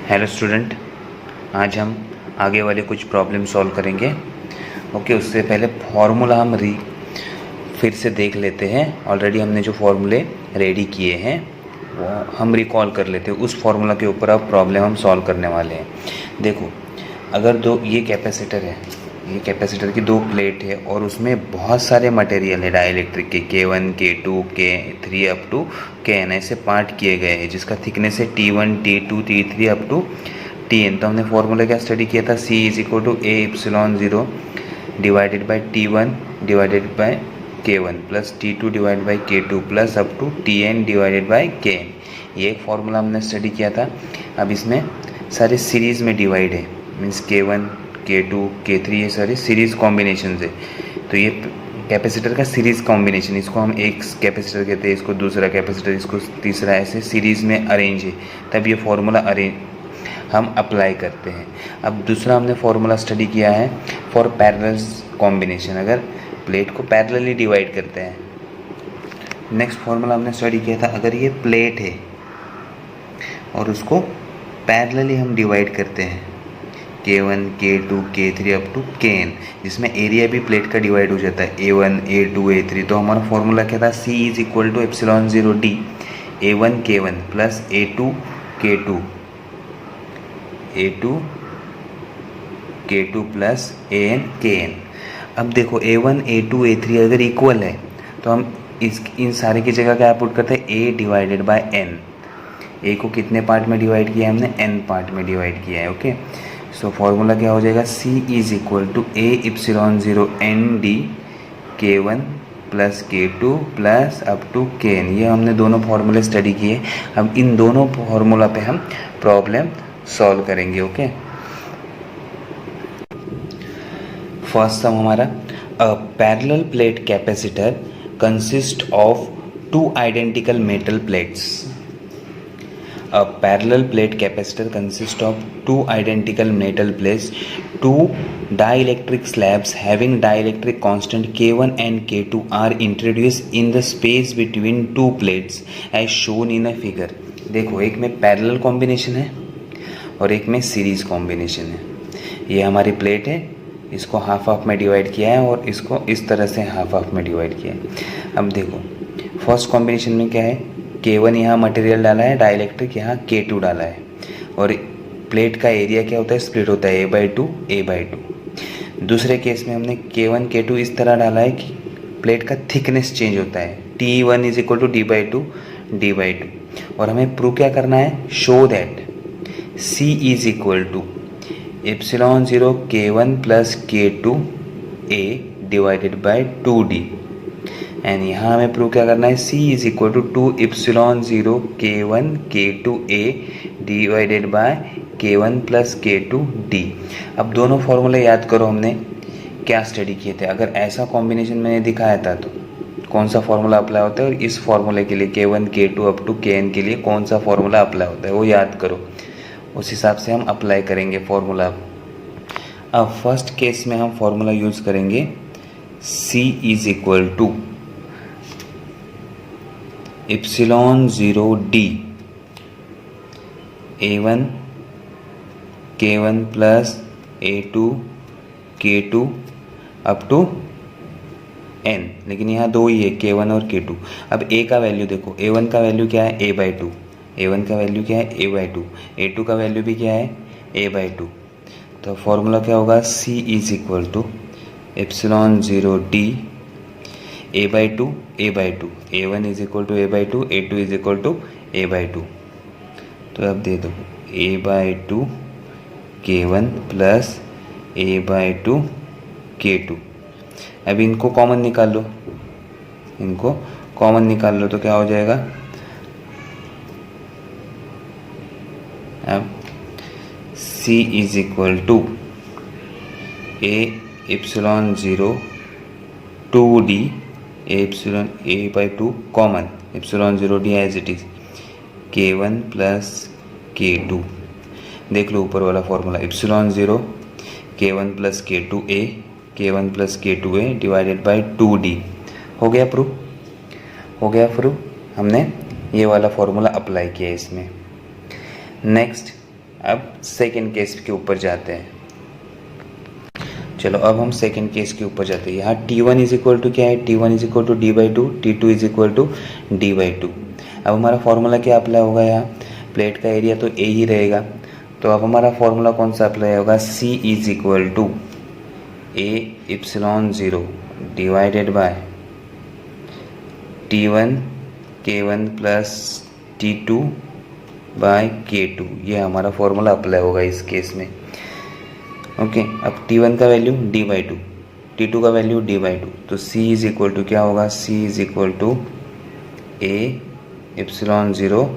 Hello student, आज हम आगे वाले कुछ प्रॉब्लम सॉल्व करेंगे। ओके, उससे पहले फार्मूला हम फिर से देख लेते हैं। ऑलरेडी हमने जो फार्मूले रेडी किए हैं वो हम रिकॉल कर लेते हैं। उस फार्मूला के ऊपर अब प्रॉब्लम हम सॉल्व करने वाले हैं। देखो, अगर ये कैपेसिटर है, ये कैपेसिटर की दो प्लेट है और उसमें बहुत सारे मटेरियल है डाइलेक्ट्रिक के, K1 K2 K3 up to Kn ऐसे पार्ट किए गए हैं जिसका थिकनेस है T1 T2 T3 up to Tn। तो हमने फॉर्मूला क्या स्टडी किया था, C is equal to a epsilon 0 divided by T1 divided by K1 plus T2 divide by K2 plus up to Tn divided by Kn। ये एक formula हमने study किया था। अब इसमें सारे सीरीज़ में डिवाइड है, मीन्स K1 K2 K3 ये सारे सीरीज़ कॉम्बिनेशन है। तो ये कैपेसिटर का सीरीज़ कॉम्बिनेशन, इसको हम एक कैपेसिटर कहते हैं, इसको दूसरा कैपेसिटर, इसको तीसरा, ऐसे सीरीज़ में अरेंज है, तब ये फार्मूला हम अप्लाई करते हैं। अब दूसरा हमने फार्मूला स्टडी किया है फॉर पैरेलल कॉम्बिनेशन, अगर प्लेट को पैरेलली डिवाइड करते हैं। नेक्स्ट फार्मूला हमने स्टडी किया था, अगर ये प्लेट है और उसको पैरेलली हम डिवाइड करते हैं K1 K2 K3 up to Kn, जिसमें एरिया भी प्लेट का डिवाइड हो जाता है A1 A2 A3। तो हमारा फॉर्मूला क्या था, C is equal to epsilon 0 D A1 K1 plus A2 K2 plus AN Kn। अब देखो A1 A2 A3 अगर इक्वल है तो हम इन सारे की जगह क्या पुट करते हैं, A divided bye N। A को कितने पार्ट में डिवाइड किया है हमने, N पार्ट में डिवाइड किया है। ओके, सो फॉर्मूला क्या हो जाएगा, C is equal to a epsilon 0 n d K1 plus K2 plus up to Kn। ये हमने दोनों फार्मूले स्टडी किए। अब इन दोनों फार्मूला पे हम प्रॉब्लम सॉल्व करेंगे। ओके, फर्स्ट सम हमारा, a parallel plate capacitor consist of two identical metal plates. A parallel plate capacitor consists of two identical metal plates. Two dielectric slabs having dielectric constant K1 and K2 are introduced in the space between two plates as shown in a figure। देखो, एक में parallel combination है और एक में series combination है। ये हमारी प्लेट है, इसको हाफ हाफ में डिवाइड किया है और इसको इस तरह से हाफ हाफ में डिवाइड किया है। अब देखो, फर्स्ट कॉम्बिनेशन में क्या है, K1 यहाँ मटेरियल डाला है, डाइलेक्ट्रिक यहाँ K2 डाला है, और प्लेट का एरिया क्या होता है, स्प्लिट होता है A/2। दूसरे केस में हमने K1 K2 इस तरह डाला है कि प्लेट का थिकनेस चेंज होता है, T1 is equal to D/2। और हमें प्रूव क्या करना है, show that C is equal to epsilon 0 K1 plus K2 A divided by 2D। And यहाँ हमें प्रूव क्या करना है, C is equal to 2 epsilon 0 K1 K2 A divided by K1 plus K2 D। अब दोनों फॉर्मूले याद करो, हमने क्या स्टडी किए थे। अगर ऐसा कॉम्बिनेशन मैंने दिखाया था तो कौन सा फॉर्मूला अप्लाई होता है, और इस फॉर्मूले के लिए K1 K2 up to Kn के लिए कौन सा फॉर्मूला अप्लाई होता है, वो याद करो। उस हिसाब से हम अप्लाई करेंगे फॉर्मूला। अब फर्स्ट केस में हम फॉर्मूला यूज़ करेंगे, C is equal to epsilon 0 D A1 K1 plus A2 K2 up to N, लेकिन यहाँ दो ही है, K1 और K2। अब A का वैल्यू देखो, A1 का वैल्यू क्या है, A/2, A1 का वैल्यू क्या है, A/2, A2 का वैल्यू भी क्या है, A/2। तो फॉर्मूला क्या होगा, C is equal to epsilon 0 D A/2 A1 is equal to A/2, A2 is equal to A/2। तो अब दे दो A/2 K1 plus A/2 K2। अब इनको कॉमन निकाल लो, तो क्या हो जाएगा, अब C is equal to A epsilon 0 2D epsilon A/2 common, epsilon 0 D as it is K1 plus K2। देख लो ऊपर वाला formula, epsilon 0 K1 plus K1 plus K2A divided by 2D। हो गया प्रूफ, हमने ये वाला फॉर्मूला अप्लाई किया इसमें। नेक्स्ट, अब सेकेंड केस के ऊपर जाते हैं। चलो अब हम सेकेंड केस के ऊपर जाते हैं। यहाँ T1 इज इक्वल टू क्या है, T1 is equal to D/2, T2 is equal to D/2। अब हमारा फॉर्मूला क्या अप्लाई होगा, यहाँ प्लेट का एरिया तो A ही रहेगा, तो अब हमारा फॉर्मूला कौन सा अप्लाई होगा, C is equal to A/0 divided by T1 K1 plus T2 by K2। ये हमारा फॉर्मूला अप्लाई होगा इस केस में। ओके, अब T1 का वैल्यू D/2, T2 का वैल्यू D/2, तो C इज इक्वल टू क्या होगा, C is equal to A/0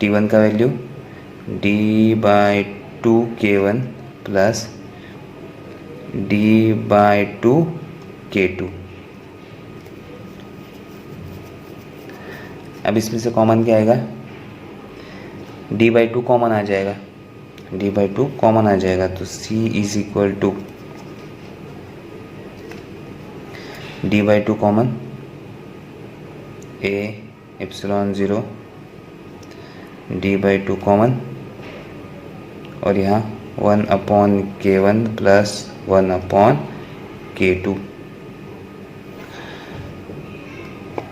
T1 का value D/2 K1 plus D/2 K2। अब इसमें से कॉमन क्या आएगा, D/2 कॉमन आ जाएगा, D/2 कॉमन आ जाएगा, तो C is equal to D/2 common A/0 D/2 common, और यहाँ 1/K1 प्लस 1/K2।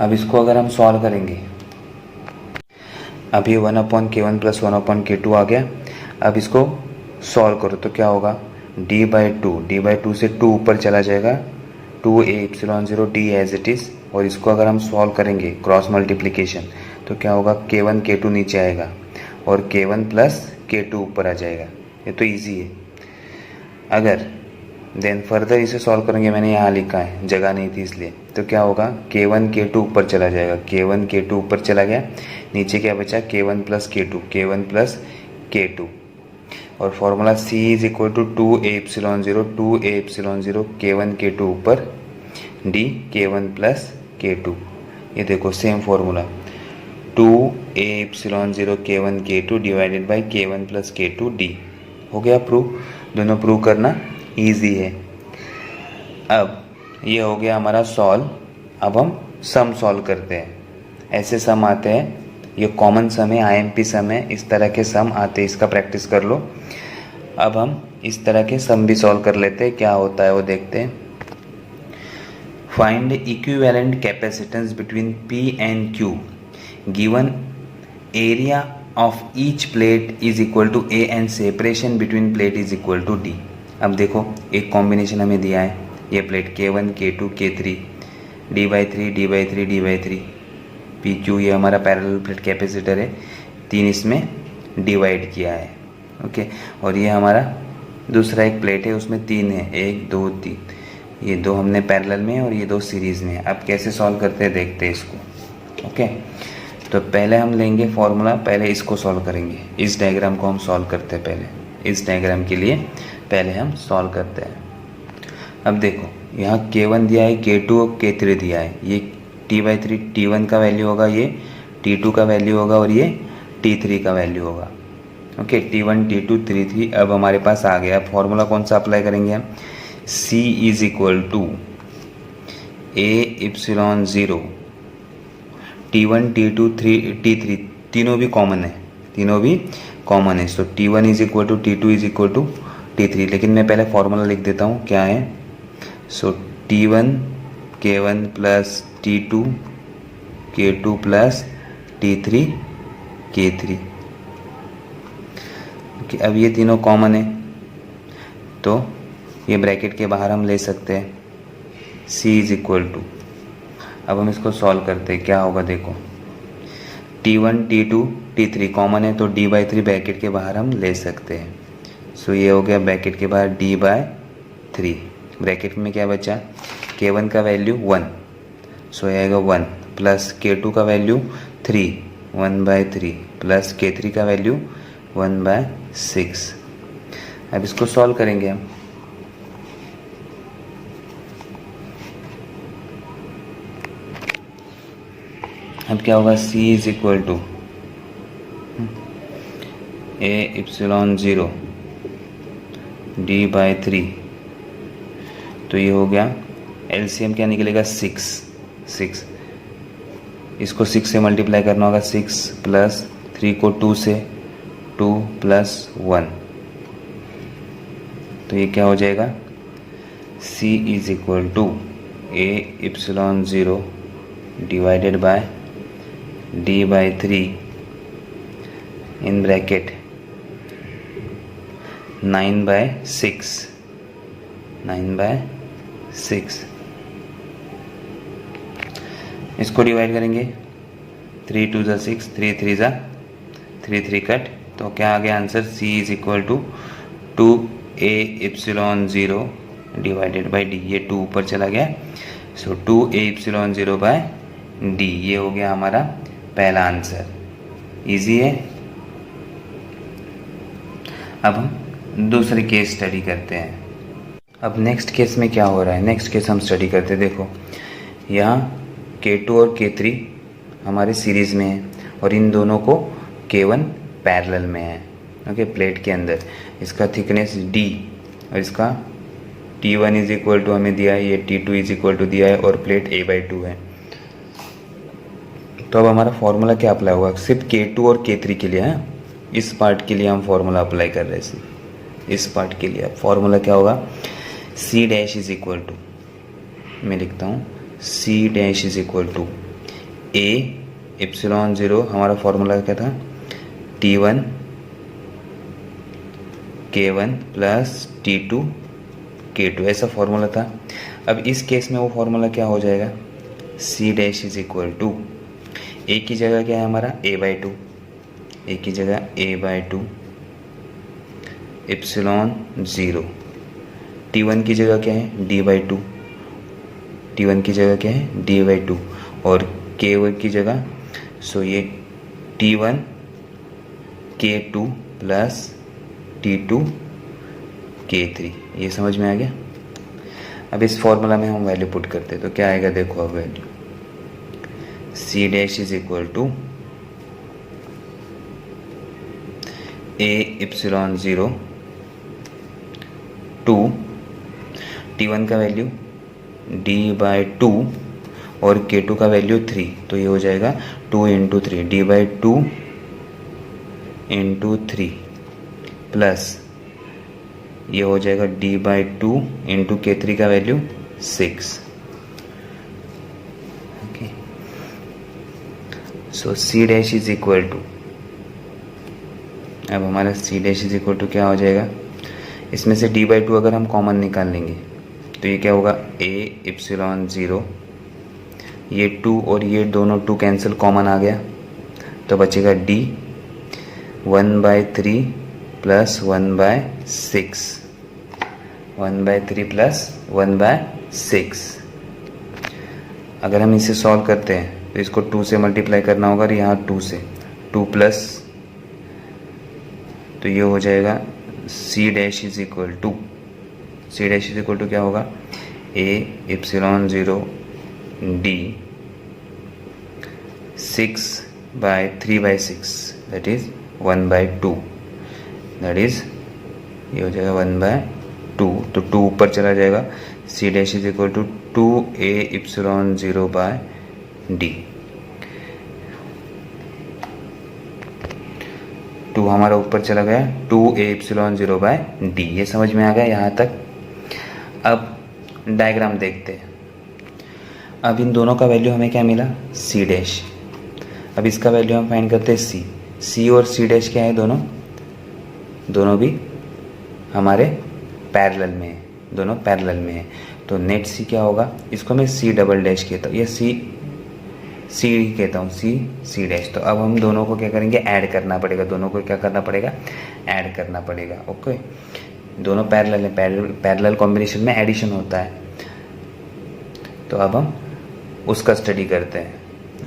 अब इसको अगर हम सॉल्व करेंगे, अब ये 1/K1 प्लस 1/K2 आ गया। अब इसको सॉल्व करो तो क्या होगा, D/2 से 2 ऊपर चला जाएगा, 2A/0 D as it is, और इसको अगर हम सॉल्व करेंगे क्रॉस मल्टीप्लिकेशन तो क्या होगा, K1 K2 नीचे आएगा और K1 प्लस K2 ऊपर आ जाएगा। ये तो इजी है। अगर देन फर्दर इसे सॉल्व करेंगे, मैंने यहाँ लिखा है, जगह नहीं थी इसलिए, तो क्या होगा, K1 K2 ऊपर चला जाएगा, K1 K2 ऊपर चला गया, नीचे क्या बचा, K1 प्लस K2 और formula C is equal to 2A/0 K1 K2 ऊपर D K1 प्लस K2। ये देखो same formula 2A/0 K1 K2 divided by K1 plus K2 D। हो गया प्रूव, दोनों प्रूव करना इजी है। अब ये हो गया हमारा सॉल्व। अब हम सम सॉल्व करते हैं। ऐसे सम आते हैं, ये कॉमन सम है, IMP सम है, इस तरह के सम आते हैं, इसका प्रैक्टिस कर लो। अब हम इस तरह के सम भी सॉल्व कर लेते हैं, क्या होता है वो देखते हैं। Find equivalent capacitance between P and Q given area of each plate is equal to A and separation between plate is equal to D। अब देखो एक कॉम्बिनेशन हमें दिया है, ये plate K1 K2 K3 D/3 D/3 D/3 PQ, ये हमारा parallel plate capacitor है, 3 इसमें डिवाइड किया है। ओके, और ये हमारा दूसरा एक प्लेट है, उसमें 3 है, 1 2 3, ये 2 हमने पैरेलल में और ये 2 सीरीज़ में है। अब कैसे सॉल्व करते हैं देखते हैं इसको। ओके, तो पहले हम लेंगे फॉर्मूला, पहले इसको सॉल्व करेंगे, इस डायग्राम को हम सॉल्व करते हैं। पहले इस डायग्राम के लिए पहले हम सॉल्व करते हैं। अब देखो यहाँ K1 दिया है, K2 और K3 दिया है, ये T/3 T1 का वैल्यू होगा, ये T2 का वैल्यू होगा और ये T3 का वैल्यू होगा। ओके, T1 T2 T3 अब हमारे पास आ गया। फॉर्मूला कौन सा अप्लाई करेंगे हम, C is equal to A/0 T1 T2 T3, तीनों भी कॉमन है, so T1 is equal to T2 is equal to T3। लेकिन मैं पहले फॉर्मूला लिख देता हूँ, क्या है, so T1 K1 plus T2 K2 plus T3 K3। अब ये तीनों कॉमन है, तो ये ब्रैकेट के बाहर हम ले सकते हैं, C इज इक्वल टू, अब हम इसको सॉल्व करते हैं, क्या होगा देखो, T1 T2 T3 कॉमन है, तो D/3 ब्रैकेट के बाहर हम ले सकते हैं। सो ये हो गया ब्रैकेट के बाहर D/3, ब्रैकेट में क्या बचा, K1 का वैल्यू 1, सो ये आएगा 1 प्लस K2 का वैल्यू 3 1/3 प्लस K3 का वैल्यू 1/6। अब इसको सॉल्व करेंगे हम। अब क्या होगा, C is equal to A/0 D/3, तो ये हो गया, LCM क्या निकलेगा 6, इसको 6 से मल्टीप्लाई करना होगा, 6 प्लस 3 को 2 से, 2 + 1, तो ये क्या हो जाएगा, C = A ε0 divided by D/3 in bracket 9/6 इसको डिवाइड करेंगे, 3 × 2 = 6, 3 × 3 = 3 3 कट, तो क्या आ गया answer, C = 2A ε0 divided by D, ये 2 ऊपर चला गया, सो 2A ε0/D, ये हो गया हमारा पहला आंसर। इजी है। अब हम दूसरी केस स्टडी करते हैं। अब नेक्स्ट केस में क्या हो रहा है, नेक्स्ट केस हम स्टडी करते हैं। देखो यहाँ K2 और K3 हमारे सीरीज़ में है और इन दोनों को K1 पैरेलल में है, ओके, प्लेट के अंदर। इसका थिकनेस D और इसका T1 = हमें दिया है, ये T2 = दिया है और प्लेट A/2 है। तो अब हमारा फॉर्मूला क्या अप्लाई होगा, सिर्फ K2 और K3 के लिए है, इस पार्ट के लिए हम फॉर्मूला अप्लाई कर रहे हैं सिर्फ इस पार्ट के लिए। फॉर्मूला क्या होगा, C' = मैं लिखता हूँ, C' = A ε0, हमारा फॉर्मूला क्या था, T1 K1 + T2 K2, ऐसा फॉर्मूला था। अब इस केस में वो फॉर्मूला क्या हो जाएगा, C' = A की जगह क्या है हमारा, A/2, A की जगह A/2 ε0, T1 की जगह क्या है, D/2, T1 की जगह क्या है, D/2, और K1 की जगह, सो ये T1 K2 + T2 K3, ये समझ में आ गया। अब इस फॉर्मूला में हम वैल्यू पुट करते हैं तो क्या आएगा, देखो अब वैल्यू, C' = A ε0 2, T1 का वैल्यू D/2 और K2 का वैल्यू 3, तो ये हो जाएगा 2 × 3, D/2 × 3 प्लस ये हो जाएगा D/2 × K3 का वैल्यू 6, ओके। सो C' = अब हमारा C' = क्या हो जाएगा, इसमें से D/2 अगर हम कॉमन निकाल लेंगे तो ये क्या होगा, A ε0, ये 2 और ये दोनों 2 कैंसिल, कॉमन आ गया, तो बचेगा D 1/3 + 1/6, 1/3 + 1/6। अगर हम इसे सॉल्व करते हैं तो इसको 2 से मल्टीप्लाई करना होगा और यहाँ 2 से, 2 प्लस, तो ये हो जाएगा C' = क्या होगा, A ε0 D 6/3/6, that is 1/2, that is ये हो जाएगा 1/2, तो 2 ऊपर चला जाएगा, C' = 2A ε0/D, 2 हमारा ऊपर चला गया, 2A ε0/D, ये समझ में आ गया यहाँ तक। अब डायग्राम देखते हैं। अब इन दोनों का वैल्यू हमें क्या मिला, C', अब इसका वैल्यू हम फाइंड करते हैं C और C' क्या है, दोनों भी हमारे पैरेलल में है, दोनों पैरेलल में है, तो नेट C क्या होगा, इसको मैं C" कहता हूँ, ये C कहता हूँ, C'। तो अब हम दोनों को क्या करेंगे, ऐड करना पड़ेगा, दोनों को क्या करना पड़ेगा, ऐड करना पड़ेगा, ओके। दोनों पैरेलल है, पैरेलल कॉम्बिनेशन में एडिशन होता है, तो अब हम उसका स्टडी करते हैं,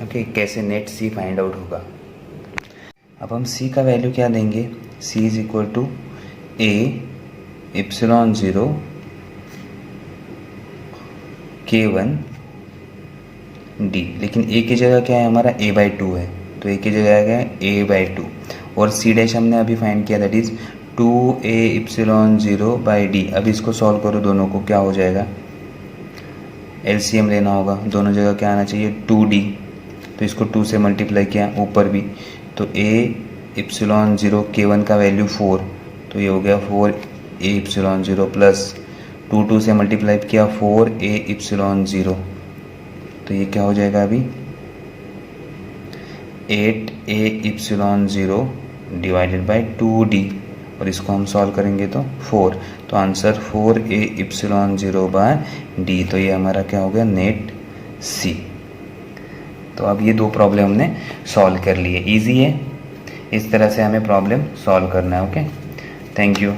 ओके, कैसे नेट C फाइंड आउट होगा। अब हम C का वैल्यू क्या देंगे, C = A ε0 K1 D, लेकिन A की जगह क्या है हमारा, A/2 है, तो A की जगह क्या है, A/2, और C' हमने अभी फाइंड किया, दैट इज 2A ε0/D। अब इसको सॉल्व करो, दोनों को क्या हो जाएगा, LCM लेना होगा, दोनों जगह क्या आना चाहिए, 2D, तो इसको 2 से मल्टीप्लाई किया ऊपर भी, तो A इप्सिलॉन ज़ीरो K1 का वैल्यू 4, तो ये हो गया 4A इप्सिलॉन ज़ीरो प्लस 2 से मल्टीप्लाई किया 4A इप्सिलॉन ज़ीरो, तो ये क्या हो जाएगा अभी 8A epsilon zero divided by 2D, और इसको हम सॉल्व करेंगे तो 4, तो answer 4A epsilon zero bye D, तो ये हमारा क्या हो गया नेट C। तो अब ये दो प्रॉब्लम हमने सॉल्व कर लिए, इजी है, इस तरह से हमें प्रॉब्लम सॉल्व करना है। Okay, thank you.